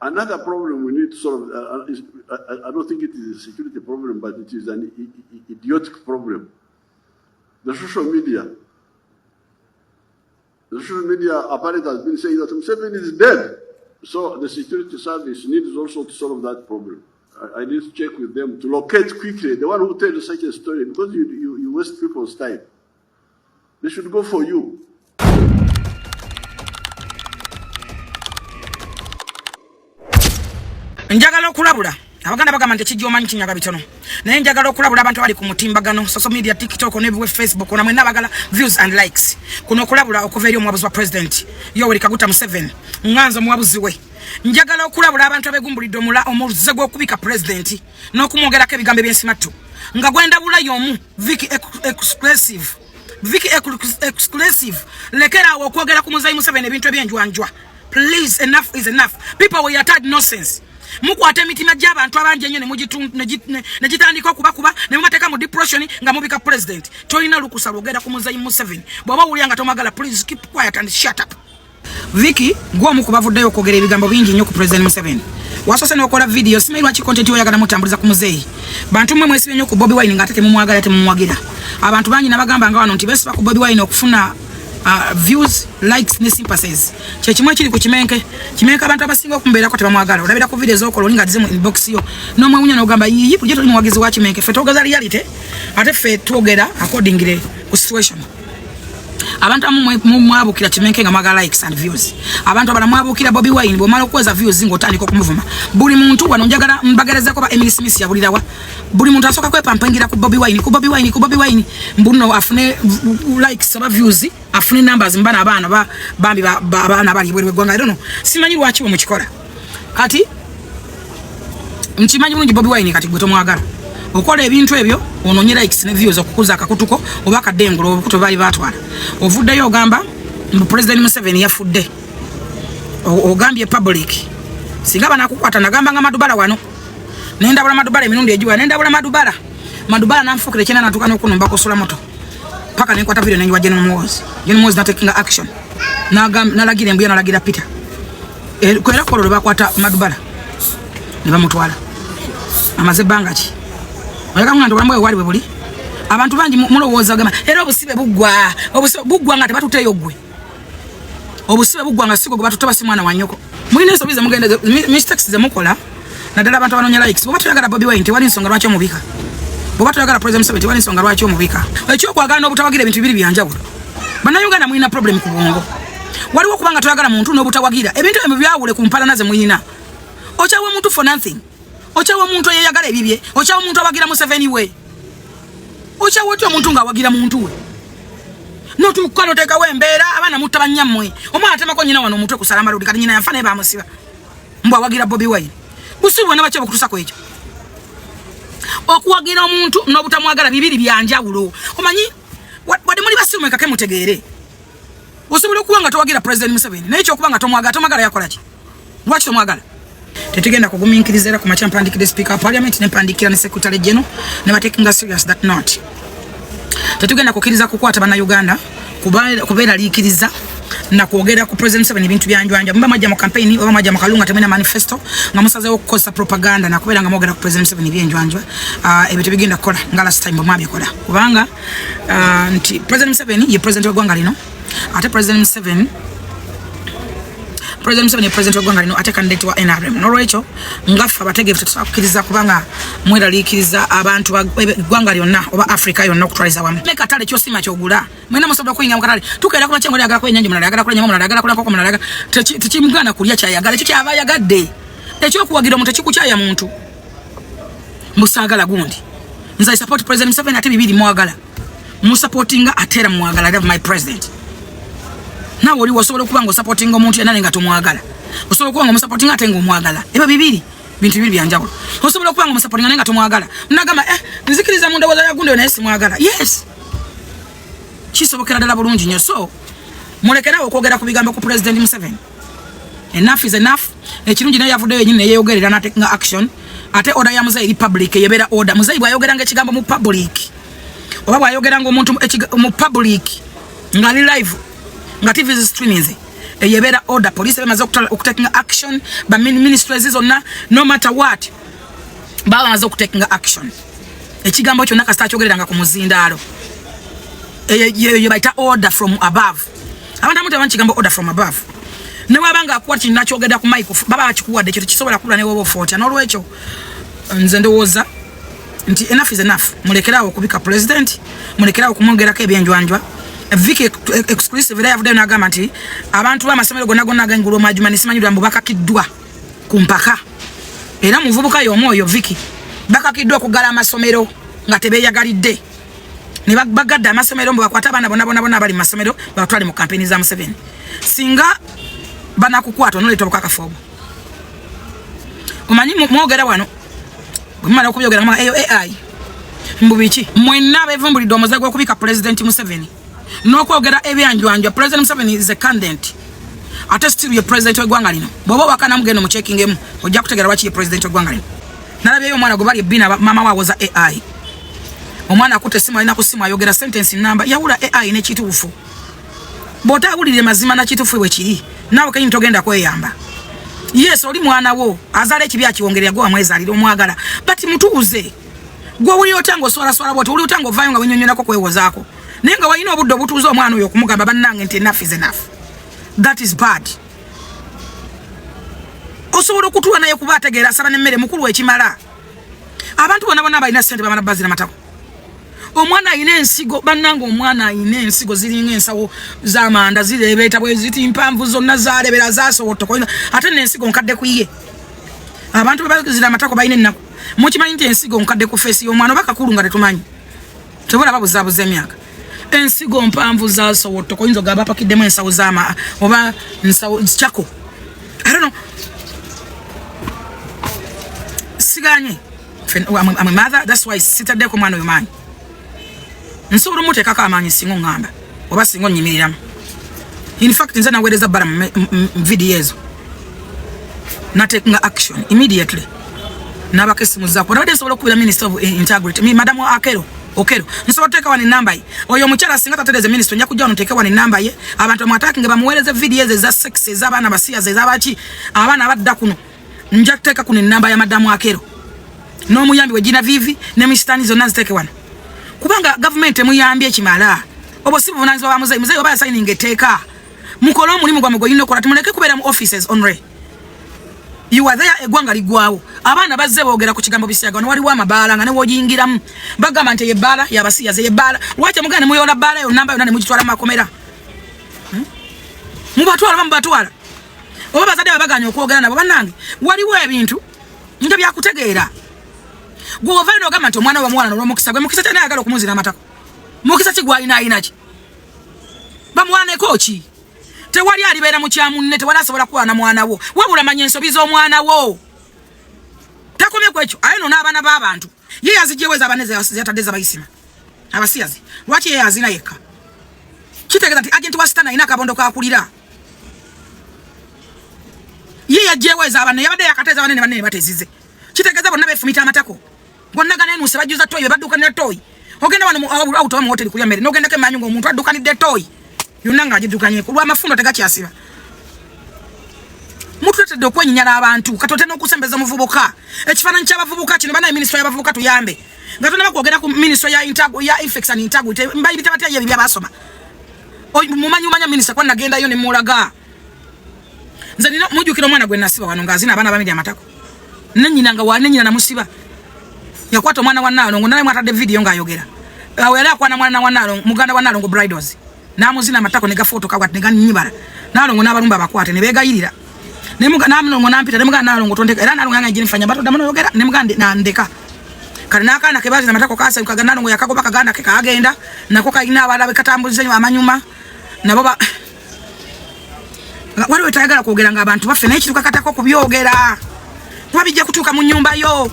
Another problem we need to solve, I don't think it is a security problem, but it is an idiotic problem. The social media. The social media apparently has been saying that Museveni is dead. So the security service needs also to solve that problem. I need to check with them to locate quickly the one who tells such a story, because you waste people's time. They should go for you. Njagala okulabula abaganda bagamba nti kijoma nkinyaga bitono naye njagala okulabula abantu bali ku mutimbagano social media TikTok ne Facebook na mwenna bagala views and likes kuno okulabula okuva eri omwabuzi wa president Yoweri Kaguta Museveni nganzo mwabuzi we njagala okulabula abantu abegumbulidde omuze gw'okubika president n'okumwogerako ebigambo by'ensimatu nga gwenda bula y'omu Vicky exclusive lekera awo okwogera ku muzayi Museveni ebintu ebyenjwanjwa. Please, enough is enough. People we are tired nonsense. Mukwate mitima gy'abantu abanje nnyo ne gitandika okubakuba ne mubateeka mu depression nga mubika president. Tolina lukusa lwogera ku muzayi Museveni. Bw'oba wulya nga tomagala, please keep quiet and shut up. Vicky gwomu kubavuddeyo okwogera ebigambo bingi nnyo ku president Museveni. Wasose n'okola video simanyi lwaki content oyagala mutambuliza ku muzeeyi. Bantu mmwe mwesibye nnyo ku Bobi Wine nga ate temumwagala temumwagira. Abantu bangi nabagamba nga wano nti besiba ku Bobi Wine okufuna views, likes ne sympathies. Kyekimwe kiri ku kimenke abantu abasinga okumbeera ko tebamwagala. Olabira ku video z'okola olinga zize mu inbox yo n'omwewunya n'ogamba yiyi buli tuli muwagizi wa kimenke ffe twogeza reality ate ffe twogera accordingly ku situation. Abantu mwabukira kimenke nga mwagala likes and views. Abantu abala mwabukira Bobi Wine bw'omala okweza views ng'otandika okumuvuma. Buli muntu wano njagala mbagerezeko ba Emily Smith yabulirawa. Buli muntu asoka kwepampangira ku Bobi Wine mbuno afune likes aba views afune numbers mbana abaana bambi abaana bali bwe gwanga. I don't know simanyi lwaki bwe mukikola kati mchimanyi bulungi Bobi Wine kati gwe tomwagala okola ebintu ebyo ononye likes ne views okukuza akakutuko oba kaddengulo obukuto bali batwala ovuddeyo ogamba president Museveni yafudde ogambye public singa banakukwata nagamba nga Madubala wano nendabula Madubala emirundi ejiwa nendabula Madubala namfukire kyena natuka n'okunomba kusula moto paka nenkwata video nenyiwa General Muhoozi not taking action nalagira embuya nalagira Peter kwera kololo bakwata Madubala ne bamutwala amaze bangaki oyaka ngando bamwe wali buli abantu bangi mulowooza gama era obusibe buggwa nga tebatuteyo gwe obusibe buggwa nga siko batutoba si mwana wanyoko mulina ensobize mugende mistakes ze mukola naddala abantu abanonya likes bwe batuyagala Bobi Wine tewali nsonga lwaki omubika bwe batuyagala president Museveni tewali nsonga lwaki omubika ekyokwagala n'obutawagira ebintu bibiri byanjawulo bannayuganda mulina problem ku bwongo waliwo kubanga tuyagala muntu n'obutawagira ebintu ebyo byawule ku mpalana ze mulina okyawa muntu for nothing okyawa muntu eyeyagala ebibye okyawa muntu awagira Museveni we okyawa otyo omuntu ng'awagira muntu we notukola otekawo embeera abaana mutta bannyammwe omwana atemako nnyina wano omutwe kusala amaludi kati nnyina yanfa naye bamusiba mbw awagira Bobi Wine busibu bwonna bakye bukutusako ekyo okuwagira omuntu n'obutamwagala bibiri byanjawulo omanyi wadde muli basiru mwekake mutegeere osobola okuba nga towagira president Museveni naye kyokuba nga tomwagala yakola ki lwaki tomwagala tetugenda kugumiikiriza era ku makya mpandikire speaker of parliament ne mpandikira ne secretary general ne batekinga serious that not tetugenda kukkiriza kukwata bannayuganda kubeera liikiriza na kwogera ku president Museveni ebintu byanjwanja mba majja mu campaign oba majja mu kalunga temena manifesto nga musazeewo okukosa propaganda na kubeera nga mwogera ku president Museveni ebyenjwanjwa ebyo tebigenda kukola nga last time mwabikola kubanga nti president Museveni ye president w'eggwanga lino ate president Museveni ye president w'eggwanga lino ate candidate wa NRM n'olwekyo ngaffe abategeevu tetusakukkiriza kubanga mweraliikiriza abantu eggwanga lyonna oba Africa yonna okutwaliza wamu ne katale kyosima kyogula mwena musobola kuyinga mu katale tukeera kuna kyengoli yagala kula ennyanja mulala yagala kula ennyama mulala yagala kula nkoko mulala tekimugana kulya kyayagala ekyo kyaba yagadde ekyokuwagira omuntu ekikukyaya muntu musaagala gundi nze support president Museveni ate bibiri mwagala musupportinga ate era mwagala love my president nawe oli osobola okuba nga osupportinga omuntu yenna nga tomwagala osobola okuba nga omusupportinga ate nga omwagala ebyo bibiri bintu bibiri byanjawulo osobola okuba nga omusupportinga nga tomwagala nagamba nzikiriza mu ndowooza ya gundi naye simwagala yes kisobokera ddala bulungi nnyo so mulekerawo okwogera ku bigambo ku president Museveni enough is enough ekirungi naye yavuddeyo yennyini neyeyogerera n'atekinga action ate order ya muzeeyi eri public eyebeera order muzeeyi bw'ayogeranga ekigambo mu public oba bw'ayogeranga omuntu mu public nga ali live nga TV streaming eyebera order police bemaze okutaking action ba ministries zonna no matter what bamaze okutaking action ekigambo kyo nakasta kyogereranga ku muzindalo yebaita order from above abantu amuta banchigambo order from above ne wabanga akwati nachogeda ku mic baba akikuwadde kyo kisobola kula ne wobo 40 n'olwekyo nze ndowooza nti enough is enough mulekerawo kubika president mulekerawo kumwongerako ebyenjwanjwa Viki exclusive era yavude n'agamba nti abantu b'amasomero gonna ag'engulu majuma nisimanyi mbu bakakiddwa ku mpaka era muvubuka y'omwoyo Viki bakakiddwa kugala amasomero nga tebeeyagalidde ne bagadde amasomero mbu bakwata abaana bonna abali mu masomero batwale mu kampeni za Museveni singa banakukwata onoleeta obukakafu obwo omanyi mwogera wano bwemala okubyogera nga eyo AI mbubiki mwenna bevumbulidde omuze gw'okubika President Museveni n'okwogera ebyanjwanjwa President Museveni is a candidate ate still ye president w'eggwanga lino bw'oba wakana mugendo mu checking emu ojja kutegeera lwaki ye president w'eggwanga lino nalabyeyo omwana gwe bali ebbina mama waawoza AI omwana akutte essimu alina ku ssimu ayogera sentence number yawula AI n'ekituufu bw'otaawulire mazima na kituufu bwe kiri naawe kenyini togenda kweyamba yes oli mwana wo azaala ekibi akiwongerera gwe wamwezaalira omwagala but mutuuze gwe owuli otanga oswalaswala bwoti owuli otanga ovaayo nga wenyonyonako kwewozaako naye nga walina obudde obutuuze omwana oyo okumugamba bannange nti enough is enough that is bad osobola okutuula naye kuba ategeera asaba n'emmere mukulu ekimala abantu bonna balina ssente bamala bazira matako omwana ayina ensigo bannange omwana ayina ensigo ziringa ensawo z'amanda zireebeeta bwe ziti mpanvu zonna zaalebera zaasobotokoina ate n'ensigo nkadde ku ye abantu bebazira amatako balina ennaku mukimanyi nti ensigo nkadde ku feesi y'omwana oba kakulu nga tetumanyi tebola babuzaabuza emyaka ensigo mpanvu zaasobotoka oyinza ogamba bapakiddemu ensawo z'ama oba nsawo kyako I don't know siganye I'm a mother that's why sitadde ku mwana oyo maanyi nsobola omuteekako amaanyi singa oŋŋamba oba singa onnyimiriramu in fact nze naweereza bbala mu video ezo natekinga action immediately n'abako essimu zaako nabadde nsobola okubira minister of integrity madamu Okero nsobola oteeka wano ennamba ye oyo omukyala singa tatereeze minister nja kujja wano nteeke wano ennamba ye abantu bamwataakinge bamuweereze video ezo eza sex ez'abaana basiyazi ez'abaki abaana abadda kuno nja kuteeka kuno ennamba ya madamu Akero n'omuyambi we Gina Vivi ne misitani zonna nziteeke wano kubanga government emuyambye ekimala obwo si buvunaanyizibwa bwa muzeeyi oba yasayininga etteeka mukole omulimu gwammwe gwe yina okola tumuleke kubeera mu offices only you are there eggwanga liggwawo abaana bazze boogera ku kigambo bisiyaga ne waliwo amabaala nga ne woogiyingiramu bagamba nti ebbaala yabasiyaze ebbaala lwaki mugane muyola bbaala yo namba yonna ne mugitwala mu makomera mubatwala bamubatwala oba bazadde babaganya okwogera nabo bannange waliwo ebintu nga byakutegeera gwe ovayo n'ogamba nti omwana we mwana n'olw'omukisa gwe mukisa kyana ayagala okumuzira amatako mukisa ki gwalina ki bamuwaneko ki tewali alibeera mu kyamunne tewali asobola kuwana mwana wo wabula manya ensobi z'omwana wo takomye ku ekyo ayo no n'abaana b'abantu ye yazijjeweza abaana zeyatadde z'abayisima abasiyazi lwaki ye yazina yekka kitegeeza nti agenti wa sitani alina akabondo kakulira ye yajjeweza abaana yabadde yakateeza abanene banene batezize kitegeeza bonna beefumita amatako bonna ganeenuse bajjuza toyi be baddukanira toyi ogenda wano awutowa mu hoteri kulya mmere n'ogendako emanyu ng'omuntu addukanidde toyi yonna ng'agiddukanyeko lw'amafundo tegakyasiba mutuletedde okwenyinyala abantu katote n'okusembeza omuvubuka ekifaananyi ky'abavubuka kino banaye minisitule y'abavubuka tuyambe nga tonna bakwogera ku minisitule ya effects and integrity mbayibita batya ye bibya basoma mumanyi umanya minisita kwa nagendayo ne mulaga nze nina mujjukira omwana gwe nasiba wano ng'azina abaana bamiri amatako nenyina nga wanenyina namusiba yakwata omwana wa Nalongo naye mwatadde video ng'ayogera awo yali akwana mwana wa Nalongo muganda wa Nalongo bridals namuzina amatako ne gafoto kawat ne ganyibala Nalongo n'abalumba abakwate ne beegayirira ne Nalongo nampita ne muganda Nalongo tondeka era Nalongo yanga ejinifanya bato damono yogera ne muganda nandeka kale n'akaana ke baazina amatako kaasa yukaga Nalongo yakagoba kaganda ke kaagenda nako kalina abalabe katambulize amanyuma nabo waliwo tayagala kwogera ng'abantu baffe naye kituka katako kubyogera kuba bijja kutuuka mu nnyumba yo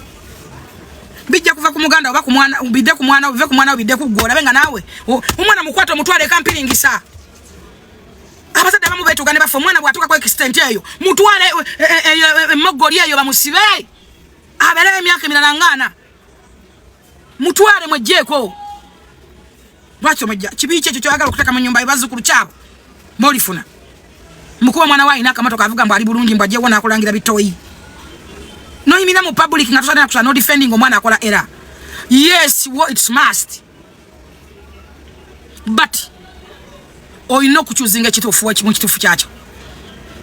bijja kuva ku muganda oba ku mwana bidde ku mwana bive ku mwana bidde ku ggola benga naawe omwana mukwata omutwale kampiringisa abazadde abamu beetuuka ne baffe omwana bw'atuuka ku extent eyo mutwale emmogoli eyo bamusibe abeere emyaka emirala ng'ana mutwale mwejjeeko lwaki omujja kibi ki ekyo kyoyagala okuteeka mu nnyumba yo bazzukulu kyabo molifuna Mkuwa mwana wa inaka mato kavuga mbu ali bulungi mbu ajje wona akulangira bitoyi. No imina mu public nga tusana kusana no defending omwana akola error. Yes, what it's must. But oyino kuchuzinga kitufu wachi mu kitufu kyacho.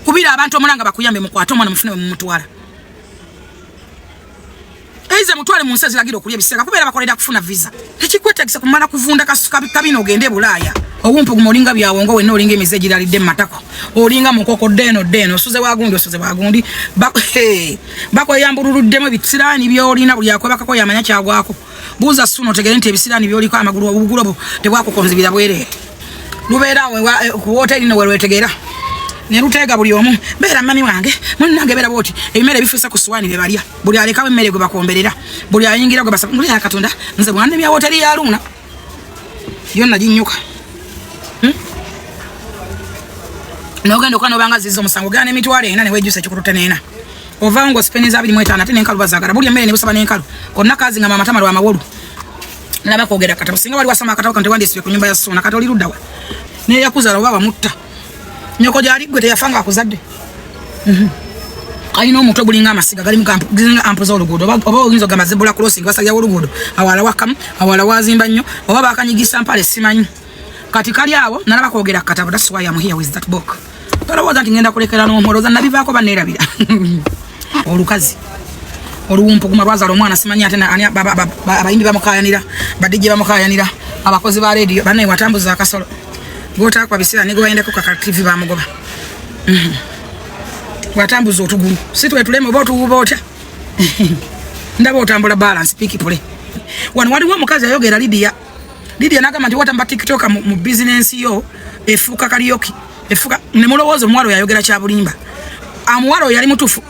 Kubira abantu omulanga bakuyambe mukwato omwana mufune mu mutwala. Eize mutwale mu nsezi lagiro kulya biseka kubera bakolera kufuna visa. Tekikwetegisa kumala kuvunda kabino ogende Bulaya. Owumpu gumolinga byawongo we no linga emizeji dalide matako. Olinga mukoko deno suze wagundi bako yambuluddemo bisirani byolina buli akwebaka ko yamanya kyagwako. Buza suno tegere nti ebisirani byoliko amagulu obugulobo tebwako konzibira bwere. Lubera we ku hotel no we tegera. Ne rutega buli omu bera mami wange munnange bera boti ebimere bifusa ku swani be balya buli aleka emmere gwe bakomberera buli ayingira gwe basaba nguli akatonda nze bwanne bya hotel ya Luna yonna jinyuka nogendo kana banga zizo musango gane mitwale ina ne wejuse chikuruta nena ovango speniza 25 ate nenkalu bazagara buli emmere ne busaba nenkalu konna kazi nga mama tamalo amawolu naba kogera kata singa bali wasama kata kandi wandi sibe ku nyumba ya sona kata oli rudawa ne yakuzala baba mutta nyoko jali gwete yafanga akuzadde kalina omutwe gulinga amasiga gali mukampu gizinga ampoza olugudo oba oyinza ogamba zebula crossing basajja olugudo awala wakamu awala wazimba nnyo oba bakanyigisa mpale simanyi kati kali awo nalaba kwogera katabo that's why I'm here with that book tolowoza nti ngenda kulekera n'omoloza nabivaako baneerabira olukazi oluwumpu kumalwazala omwana simanyi ate ani abayimbi bamukayanira badijje bamukayanira abakozi ba radio banaye watambuza akasolo gota kwa bisira nigo waendeko kaka TV bamugoba watambuza otugulu sitwe tuleme obotu ubota ndabo otambula balance piki pole wali wa mukazi ayogera Lydia nagamba nti watamba TikTok mu business yo efuka karaoke efuka ne mulowozo mwalo yayogera kya bulimba amwalo yali mutufu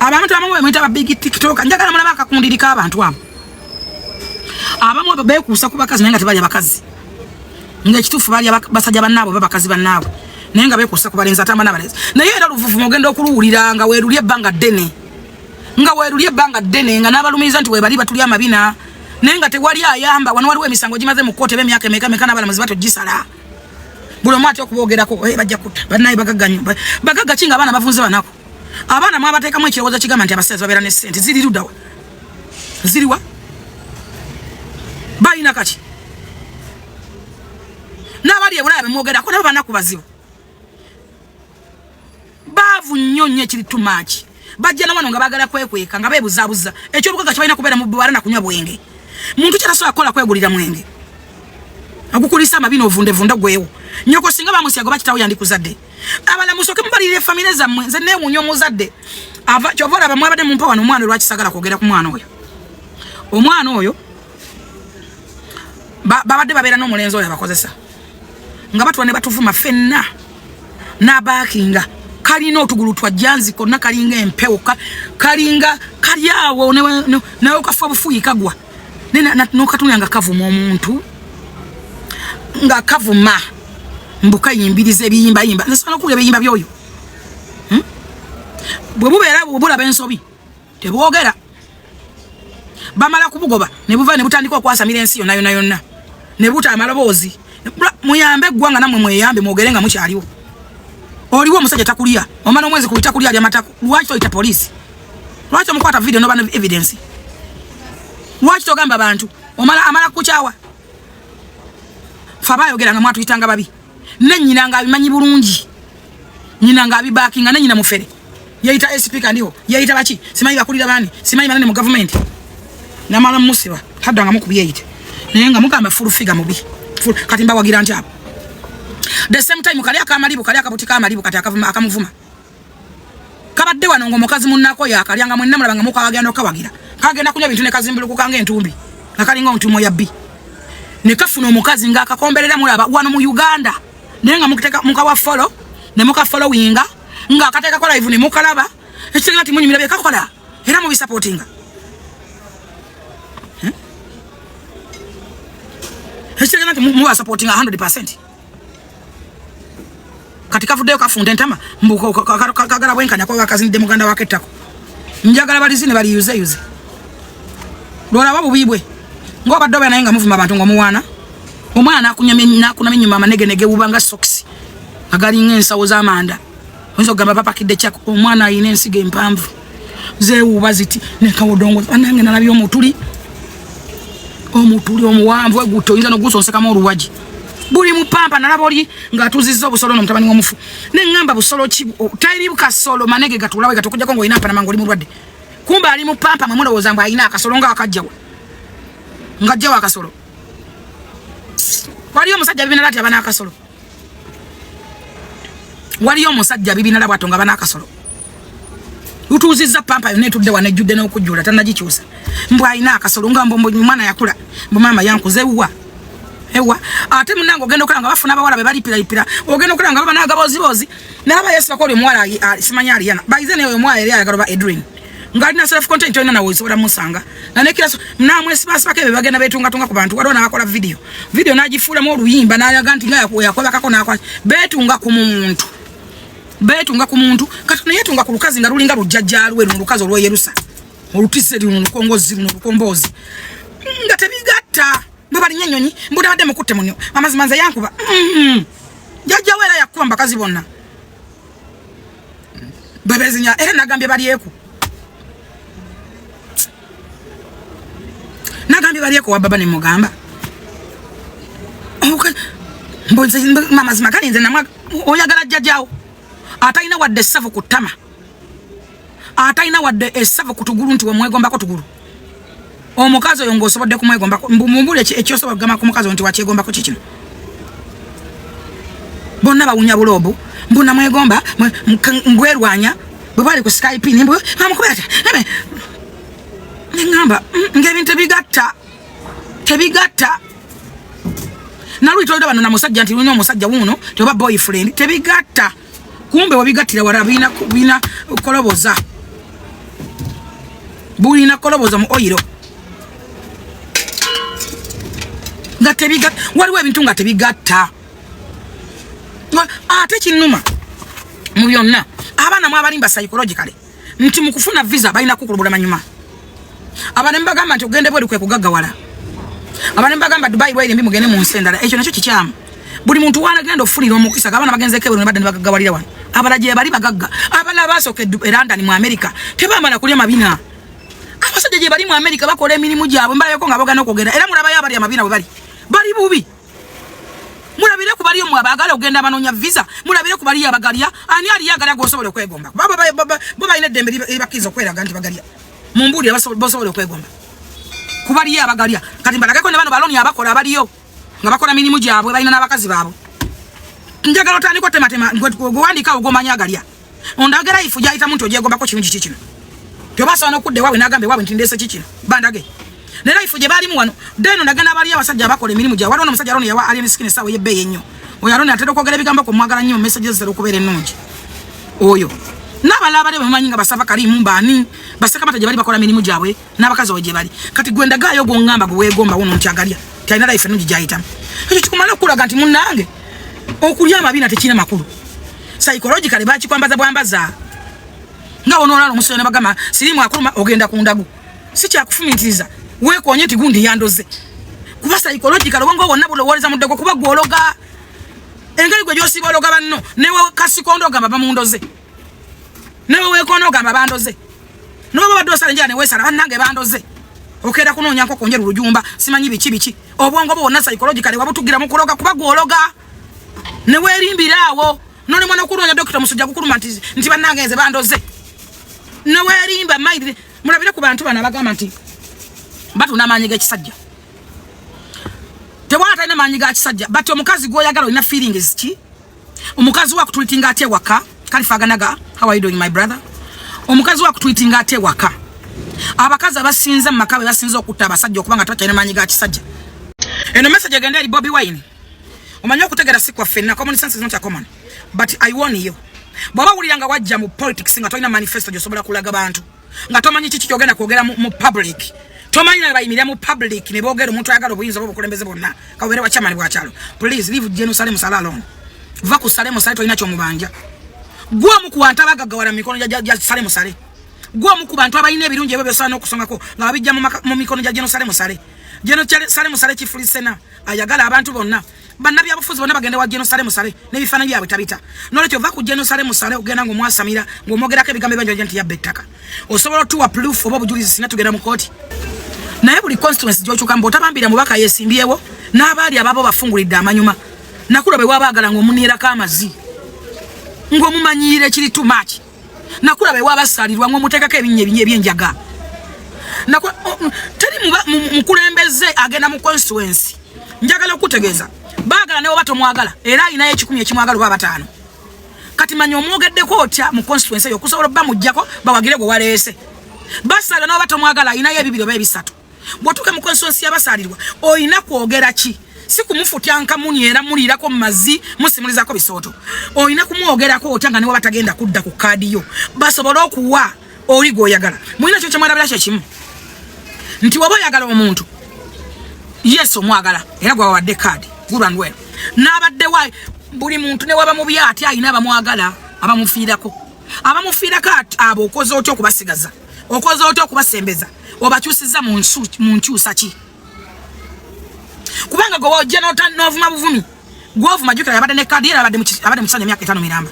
abantu abamwe mwita ba big TikTok njagala mulaba akakundirika abantu abo abamwe babekusa kubakazi nenga tebali abakazi nga kitufu bali basajja bannabo babakazi bannabo nenga bekusa kubalenza tamba nabalezi naye era luvuvu mogenda okuluwulira nga weerulye banga dene nga nabalumiza nti we bali batuli amabina nenga tewali ayamba wano waliwo emisango gimaze mu kote b'emyaka emeka n'abalamuzi bato gisala bulo mwati okubogerako bajja kutta bannaye bagagga kinga abaana bavunze banako abaana mwabateekamu ekirowoozo kigamba nti abasezi babeera ne ssente ziri luddawa ziriwa balina kati n'abali ebulaya bemwogerako nabo banaku bazibu baavu nnyo nnyo ekiri tumaki bajja nawano nga baagala kwekweka nga beebuzaabuza ekyobugagga kibalina kubeera mu bwala na kunywa bwenge muntu kyatasobola kukola kwegulira mwenge agukulisa amabina ovundevunda gwewo nyoko singa bamusyago bakitawo yandikuzadde abala musoke mubalire famire zammwe nze neewunya omuzadde ava kyovola bamwe abadde mumpa wano omwana lwakisagala kwogera ku omwana oyo babadde babeera n'omulenzi oyo abakozesa nga batula ne batuvuma ffenna n'abaakinga kalina otugulu twajjanzi konna kalinga empewo kalinga kali awo nawe kafa obufuyi kagwa n'okatunya nga kavuma omuntu nga kavuma mbuka yimbiriza ebiyimbayimba nsobola okuwulira ebiyimba byoyo bwe bubeera bulaba ensobi tebwogera bamala kubugoba ne buva ne butandika okwasamira ensi yonna ne buta amaloboozi muyambe eggwanga nammwe mweyambe mwogere nga mukyaliwo oliwo omusajja takulya omala omwezi kuyita kulya alya matako lwaki toyita polisi lwaki omukwata video noba ne evidence lwaki togamba abantu amala kukyawa fa bayogera nga mwatuyitanga babi nenyina nga abimanyi bulungi nyina nga abibakinga nenyina mufere yayita speaker ndiho yayita baki simanyi bakulira bani simanyi banane mu government namala musiba hadda nga mukubiyite naye nga mugamba full figure mubi kati mbawagira nti apo the same time kali akamalibu kali akabutika amalibu kati akamuvuma kabadde wano ngo mukazi munnako yakalyanga mwenna mulabanga mukawagenda okawagira kagenda kunya bintu ne kazimbulu kukanga entumbi nakalinga ontumo yabbi ne kafuna omukazi nga akakomberera mulaba wano mu Uganda nenga mukiteka mukawa follow ne muka followinga nga akateka kola live ne mukalaba ekitengana timunyi mirabe kakola era mu supportinga ekitengana timu supportinga 100% katika vudeyo kafunde ntama mbuko kagala bwenkanya kwa kazi ndi muganda wake tako njagala balizine bali yuze dola babu bibwe ngo badobe nayenga muvuma abantu ngo muwana omwana akunyamye nakuna minyuma manege ubanga socks agali ngensa oza amanda Onzo gamba papa kidde chako omwana ayina ensige empamvu. Ze ubaziti ne kawodongo anange nalabyo omutuli omuwanvu eguto oyinza n'ogusonseka mu oluwaji. Buli mupampa nalaba oli ng'atuzizza obusolo n'omutabani w'omufu. Ne ngamba busolo ki tayiri bukasolo manege gatulawe gatokujjako ng'olina apana mangu oli mulwadde. Kumba ali mupampa mwe mulowooza mbu ayina akasolo ng'akajjawa. Ng'ajjawa akasolo. Waliyo omusajja bibina lati abana akasolo. Waliyo omusajja bibina labo atonga abana akasolo. Utuzizza pampa yone tudde wane judde n'okujjula tanagikyusa. Mbu ayina akasolo ngambo mwana yakula. Mbu mama yankuze wa. Ewa ate munango ogenda okulanga bafuna abawala be bali pira ogenda okulanga baba nagabozibozi naba Yesu bakole mwala simanya aliyana baizene oyo mwala yali agaloba Edwin ngali na self content oyina nawo isobola musanga na nekira namwe sibasake be bagenda betunga tunga ku bantu waliwo nabakola video nagifuula mu oluyimba nayaga nti nga yakola kako nakwa betunga ku muntu katuna yetunga ku lukazi nga lulinga lujjajja lwe lukazi olwe Yerusa olutise luno lukongozi luno lukombozi nga tebigatta baba nyanyonyi mbuda bade mukutte munyo amazimanza yankuba jajja wera yakuba mbakazi bonna bebezinya era nagambye balieku wa baba ne mugamba mbonze mama zimakani nze namwa oyagala jajjawo ataina wadde savu kutama ataina wadde esavu kutugulu nti wamwegomba ko tugulu omukazi oyo ng'osobodde kumwegomba mumbule ekyosobola okugamba ku mukazi nti wakyegombako kikino bonna bawunya bulobu mbuna mwegomba ngwerwanya bwe bali ku Skype nimbu amukubata ngamba ng'ebintu tebigatta nalwitolera bano na musajja nti lulina omusajja wuno tioba boyfriend tebigatta kumbe wabigattira wala bina koloboza bulina koloboza mu oyiro nga tebigatta waliwo ebintu nga tebigatta ate kinuma mu byonna abaana mu abalimba psychologically nti mu kufuna visa balina kukulubula manyuma abana mbagamba nti ogende bweri kwe kugaggawala abana mbagamba Dubai bweri mbi mugende mu nsendala ekyo nakyo kikyamu buli muntu wanagenda ofulira omukisa abana bagenze kebwe ne badde bagaggawalira wano abalaje bali bagagga abala basoke London mu America tebamala kulya mabina abasajja je bali mu America bakola emirimu gyabwe mbayeko nga bogana okugenda era mulaba yabali amabina bwe bali bubi mulabire ku bali omwa bagala ogenda banonya visa mulabire ku bali yabagalya ani ali yagala gosobola okwegomba baba bayina dembe libakizo kweraga nti bagalya mumbuli abasobola okwegomba ku bali yabagalya kati mbalagako ne bano baloni abakola abaliyo nga bakola mirimu gyabwe balina n'abakazi baabo njagala otandika otematema gwandika ogomanya agalya ondagera ifu gyayita muntu ogyegombako kirungi kikino tyobasobola okudde waabwe nagambe waabwe nti ndeese kikino bandage nera ifu gye balimu wano deno nagenda abali abasajja abakola emirimu gyabwe waliwo n'omusajja aloni yawa ali emisikini essaawa ey'ebbeeyi ennyo oyo aloni atera okwogera ebigambo ku mwagala nnyo messages zitera okubeera ennungi oyo n'abalala abali bamumanyi nga basava kalimu mbaani basakamata gye bali bakola mirimu gyabwe n'abakazi awo gye bali kati gwe ndagaayo gw'oŋŋamba gwe weegomba wuno nti agalya talina life ennungi gyayitamu ekyo kikumala okulaga nti munnange okulya amabina tekirina makulu psychologically bakikwambaza bwambaza nga wonoolala omusoyo nebagamba sirimu akuluma ogenda ku ndagu si kyakufumintiriza weekonye nti gundi yandoze kuba psychological obwongo bwonna bulowoleza muddego kuba gwologa engeri gwe gyosiba ologa banno newe kasikondo ogamba bamundoze newe weekoona ogamba bandoze noba babadde osala enjala neweesala bannange bandoze okeera kunoonya nkoko njeru lujumba simanyi biki obwongo bwo bwonna psychologically wabutugira mu kuloga kuba gwologa neweerimbira awo none mwana okuloonya dokita musujja kukuluma nti bannange nze bandoze neweerimba maidi mulabire ku bantu bano abagamba nti batuna amaanyi g'ekisajja tewala talina maanyi ga kisajja but omukazi gwoyagala olina feelings ki omukazi wakutweetinga ate waka kalifaganaga how are you doing my brother omukazi wakutweetinga ate waka abakazi abasinza mu maka basinza okutta abasajja okubanga tatalina maanyi ga kisajja eno message egenda eri Bobi Wine omanyi okutegera si kwaffe na common sense is not a common but I warn you bwaba wuliranga wajja mu politics nga tolina manifesto gyosobola kulaga bantu nga tomanyi kiki kyogenda kwogera mu public tomanyi na bayimirira mu public ne boogera omuntu ayagala obuyinza bw'obukulembeze bonna kabeere wa chairman bwa kyalo please leave Jerusalem sala alone va ku Salemu sale tolina kyomubanja gwa mu ku bantu abagaggawala mu mikono gya Salemu sale gwa mu ku bantu abalina ebirungi ebyo byosaana okusongako nga babijja mu mikono gya Jerusalem sale Jerusalem sale chifulisena ayagala abantu bonna bannabi abafuzi bonna bagende wa Jerusalem sale ne bifana byabwe tabita nole kyova ku Jerusalem sale ogenda ngo mwasamira ngo mogerako ebigambo byanjo agenti yabettaka osobola tuwa proof oba bujulizi sina tugenda mu court naye buli constituency jochuka mbo tabambira mubaka yesimbyewo n'abali ababo bafungulidde amanyuma nakula be wabagala ngo munira kamazi ngo mumanyire kiri too much nakula be wabasalirwa ngo mutekako ebinye ebyenjaga nakula teri mukulembeze agenda mu constituency njagala okutegeeza bagala ne obato mwagala era ina ekikumi ekimwagala baba batano kati manyo omwogeddeko otya mu constituency yo kusobola ba mujjako bawagire gwe waleese basala no bato mwagala ina yebibiro bebisatu bwotuka mu constituency yabasalirwa oyina kwogera ki si kumufutyanka munyera mulirako mazi musimulizako bisoto oyina kumwogerako otanga ne wabatagenda kudda ku kadi yo basobola okuwa oligo oyagala mulina kyo kyamwalabira kyekimu nti waba oyagala omuntu yes omwagala era gwa wadde kadi good and well n'abadde wa buli muntu ne waba mu byati ayina abamwagala abamufiirako abo okoze otya okubasigaza okoze otya okubasembeza obakyusiza mu nkyusa ki kubanga gwe wojja n'ovuma buvumi gwovuma jjukira yabadde ne kadi era abadde mu kisanja emyaka 5 miramba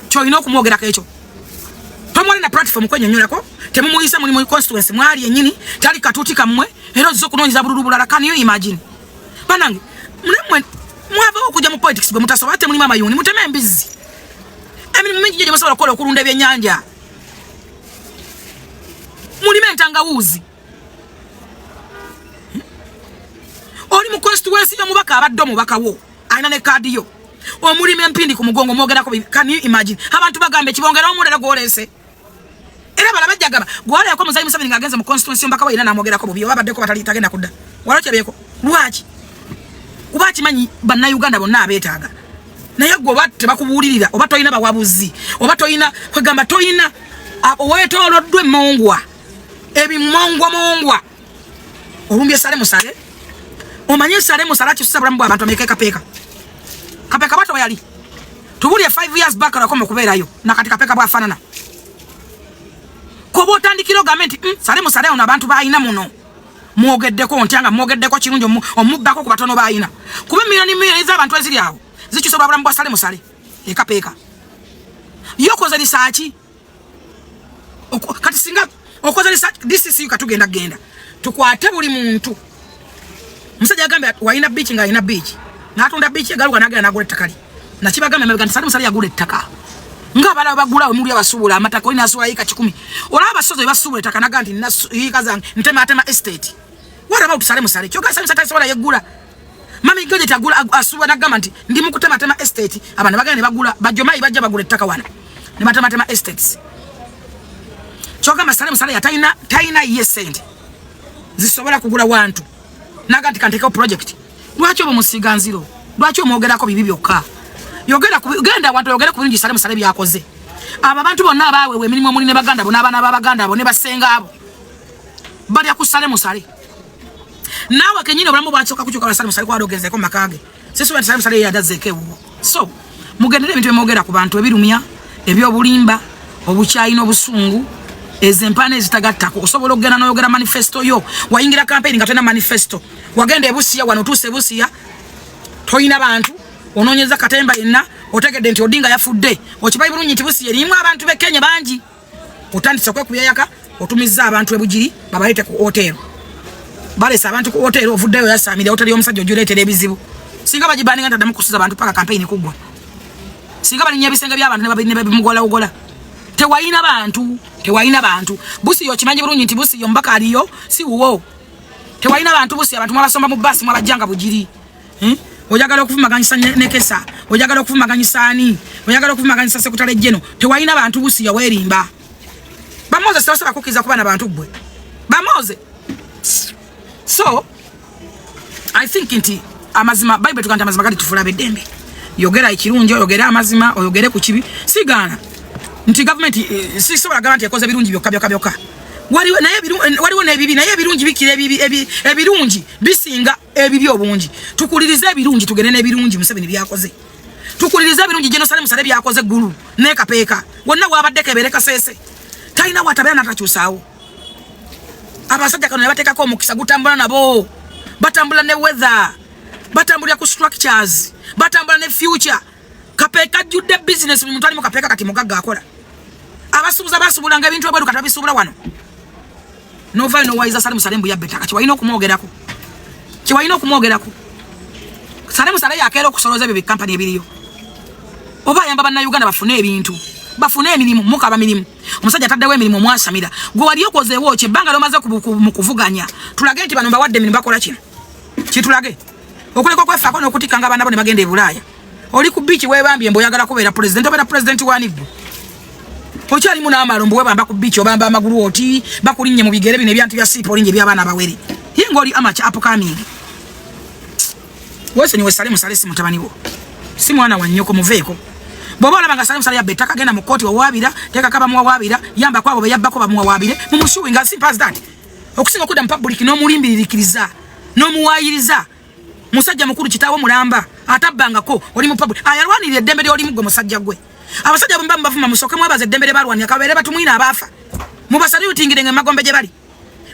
kyolina okumwogerako ekyo tomwali na platform kwenyonyolako temumuyisa muli mu constituency mwali ennyini tali katuuti kammwe era ozza okunoonyeza bululu bulala can you imagine banange mulemwe mwavaho okujja mu politics gwe mutasobola ate mulimu amayuni muteme embizi emirimu mingi gye musobola okukola okulunda ebyennyanja mulime entangawuuzi oli mu constituency y'omubaka abadde omubaka wo alina ne kadi yo omulime empindi ku mugongo mwogerako can you imagine abantu bagambe kibongera omulala gwolese era bala bajjagaba gwaleko muzayi Museveni ngagenze mu constituency mbaka bayina namwogerako bubi babaddeko batali tagenda kudda walokyebeko lwaki kuba kimanyi banna Uganda bonna abeetaaga naye gwe batte bakubuulirira oba toyina bawabuzi oba toyina kwegamba toyina weetooloddwa emmongwa ebimongwamongwa olumbye sale musale omanye sale musala kisusa bulamu bw'abantu ameka kapeeka bato bayali tubulye 5 years back alakoma okubeerayo nakati kapeeka bwafaanana koba otandikira gavumenti sale musale ono abantu bayina muno mwogeddeko ntyanga mwogeddeko kirungi omuggako ku batono bayina kuba miliyoni z'abantu eziri awo zikisobola bulamu bwa sale musale ekapeeka yokoze lisaaki kati singa okoze lisaaki DCC katugenda genda tukwate buli muntu musajja agambye wayina beach nga ayina beach n'atunda beach egaluka n'agenda n'agula ettaka nakibagambye mabega nti sale musale yagula ettaka ngabala bagula omuli abasubula amataka olina asula yika 10 olaba abasozo basubula ettaka naga nti yika zange ntema estate what about sale musale kyoga sale musale sobola yegula mami goje tagula asubula nagamba nti ndi mukutema estate abana bagenda ne bagula bajomayi bajja bagula ettaka wana ne batema estates kyoga sale musale yataina yesente zisobola kugula wantu naga nti kanteka project lwaki obo musiganziro lwaki omwogerako bibi byokka genda abantu yogera ku bingi sale musale byakoze aba bantu bonna abawe emirimu omuli ne baganda bo n'abaana b'abaganda bo ne basenga abo balya ku sale musale nawe kenyine obulamu bwakyuka kukyuka sale musale kwadogezeko makage sisi sale musale yadazeeke uwo so mugendere ebintu byemwogera ku bantu ebirumya ebyobulimba obukyayina obusungu ezempane ezitagattako osobola okugenda n'oyogera manifesto yo wayingira campaign nga tolina manifesto wagenda ebusiya wano otuuse ebusiya toyina bantu ononyeza katemba yenna otegedde nti Odinga yafudde okibayi bulungi nti busiya erimu abantu be Kenya bangi otandise kwekubya yaka otumizza abantu ebujiri babayite ku hotel balesa abantu ku hotel ovuddeyo yasamire hotel y'omusajja ojuleetera ebizibu singa bagibandinga ntaddamu kusuza abantu paka campaign kugwa singa balinnya ebisenge by'abantu ne babimugolawogola tewayina bantu busiya okimanyi bulungi nti busiya omubaka aliyo si wuwo tewayina bantu busiya abantu mwabasomba mu basi mwabajjanga bujiri ojagala okuvumaganyisa nekesa ojagala okuvumaganyisa ani ojagala okuvumaganyisa sekutale jeno tewayina bantu busiya werimba bamoze sasa bakukiza kuba na bantu gwe bamoze so I think nti amazima Bible tukanta amazima kali tufula bedembe yogera ekirungi yogera amazima oyogere ku kibi sigana nti government si sobola gavumenti ekoze birungi byokka waliwo n'ebibi naye ebirungi bikira ebirungi bisinga ebibi obungi tukulirize ebirungi tugende n'ebirungi Museveni byakoze tukulirize ebirungi jeno sale musale byakoze gulu ne kapeeka wonna wabadde kebereka sese talina watabera natakyusaawo abasajja kano batekako omukisa gutambula nabo batambula ne weather batambula ku structures batambula ne future kapeka judde business muntu ali mu kapeka kati mugagga akola abasubuza basubulanga ebintu ebweru kati babisubula wano no vai no waiza Salim Salembu yabetaka kiwaino kumwogerako Salim Salembu yakero okusoloza ebyo company ebiriyo oba yamba banna Uganda bafune ebintu bafune emirimu mukaba mirimu omusajja taddewo emirimu mwasamira gwe wali okozeewo ebbanga lomaze kuvuganya tulage nti bano bawadde emirimu bakola kino kitulage okuleka okwefaako n'okutikanga abaana bo ne bagenda e Bulaaya oli ku biiki weebambye mboyagala kubeera president obeera president wanibbu okyalimu n'amalombo webamba ku biiki obamba amagulu oti bakulinnye mu bigere bino ebyantu bya siipa olinnya eby'abaana bawere ye ng'oli amaca upcoming weesonyiwe Salim Salesi mutabani wo si mwana wa nnyoko muveeko bw'oba olabanga Salim Salesi yabba ettaka genda mu kkooti wawaabira teekako bamuwawaabira yamba kwabo be yabbako bamuwawaabire mumushuwinga simple as that okusinga okudda mu public n'omulimbirikiriza n'omuwaayiriza musajja mukulu kitaawo mulamba atabbangako oli mu public ayalwanirira eddembe ly'olimu gwe musajja gwe abasajja bomba mbavuma musoke mwebaza eddembe lye balwanira kabeere batumwina abaafa mubasaluutingire ng'emagombe gye bali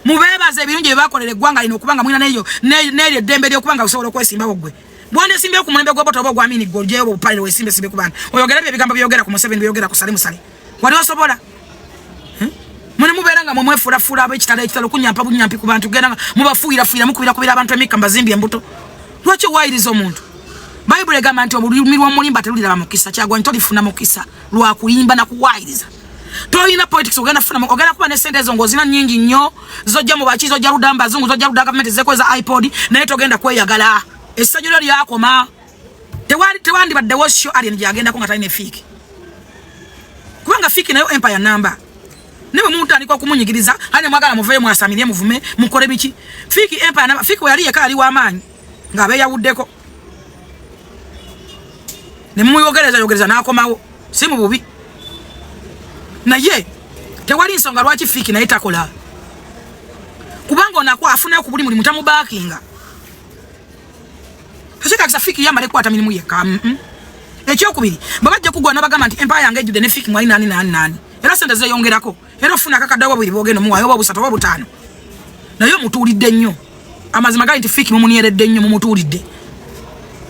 mubeebaza ebirungi bye bakolera eggwanga lino okubanga mwina n'eryo eddembe ly'okubanga osobola okwesimbawo ggwe bw'oneesimbayo ku mulembe gw'oboto oba ogwamini ggwe olyeyo obupalire weesimbesimbe ku baana oyogera byo ebigambo byogera ku Museveni byogera ku Salim Salesi wali osobola mune mubeera nga mwemwefuulafuula ab'ekitalo okunyampa bunyampi ku bantu genda nga mubafuuyirafuuyira mukubira abantu emikka mbazimbi embuto lwaki owayiriza omuntu Bayibuli egamba nti olulimi lw'omulimba terulira bamukisa Kyagulanyi tolifuna mukisa lwakuyimba na kuwaayiriza tolina politics ogenda kuba ne sente ezo ng'ozina nnyingi nnyo zojja mu baki zojja ludda mu bazungu zojja ludda gavumenti zekweza iPod naye togenda kweyagala essajju lyo lyakoma tewandibaddewo sho alien gyagendako nga talina fiiki kubanga fiiki nayo empire number ne bwe mutandika okumunyigiriza ane mwagala muveeyo mwasamirye muvume mukole biki fiiki empire number fiiki we yali yeka ali w'amaanyi ng'abeeyawuddeko ne muyogereza n'akomawo si mu bubi naye tewali nsonga lwaki fiiki naye takola kubanga onako afunayo ku buli mulimu tamubaakinga tekikakisa fiiki yamala ekwata mirimu yekka ekyokubiri babajja kugwa n'abagamba nti empire yange ejjudde ne fiiki mwali 8 era sente zeeyongerako era ofuna akakadde bwabiri bwogenda omuwaayo oba busatu oba butaano naye omutuulidde nnyo amazima gali nti fiiki mumunyeredde nnyo mumutuulidde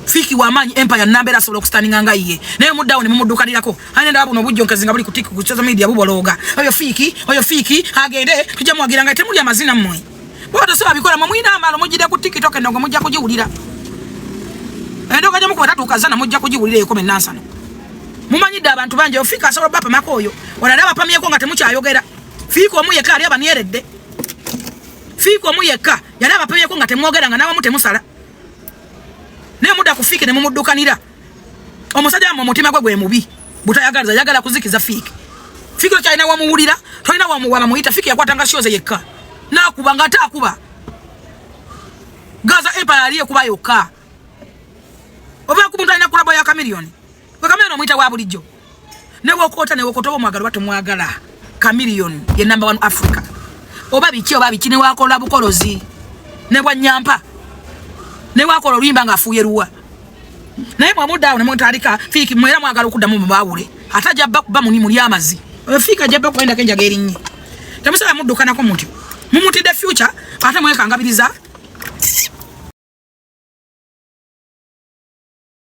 fiiki w'amaanyi empire nambera asobola okustandinga nga ye naye muddawo ne mumuddukanirako anenda buno obujjonkazi nga buli ku tiki ku social media bubologa oyo fiiki agende tujja muwagira nga temuli amazina mmwe bwaba tosobola bikola mwina amalo mujjire ku tiktok endongo mujja kugiwulira endongo gye mukuba tatuukazana mujja kugiwulira ekome nansano mumanyidde abantu bangi fiiki asobola bapamako oyo onali abapamyeko nga temukyayogera fiiki omu yekka ali abanyeredde fiiki omu yekka yali abapamyeko nga temwogera nga nawamu temusala naye mudda ku fiiki ne mumuddukanira omusajja mu mutima gwe mubi butayagaliza yagala kuzikiza fiiki okyalina wamuwulira tolina wamuyita fiiki yakwatanga shoze yekka nakuba nga taakuba Gaza empire aliye kuba yokka oba kumuntu alina kulabo ya Chameleone we Chameleone omuyita wa bulijjo ne wokoota oba omwagala oba tomwagala Chameleone ye number 1 Africa oba biki ne wakola bukolozi ne bwanyampa ne wakola oluyimba ng'afuuye luwa naye mwamuddawo ne mutandika fiiki mwera mwagala okuddamu mubawule atajja bba muli amazi fiiki ajja bba kugendako enjaga erinnye temusaba muddukanako mutyo mumutidde future ate mwekangabiriza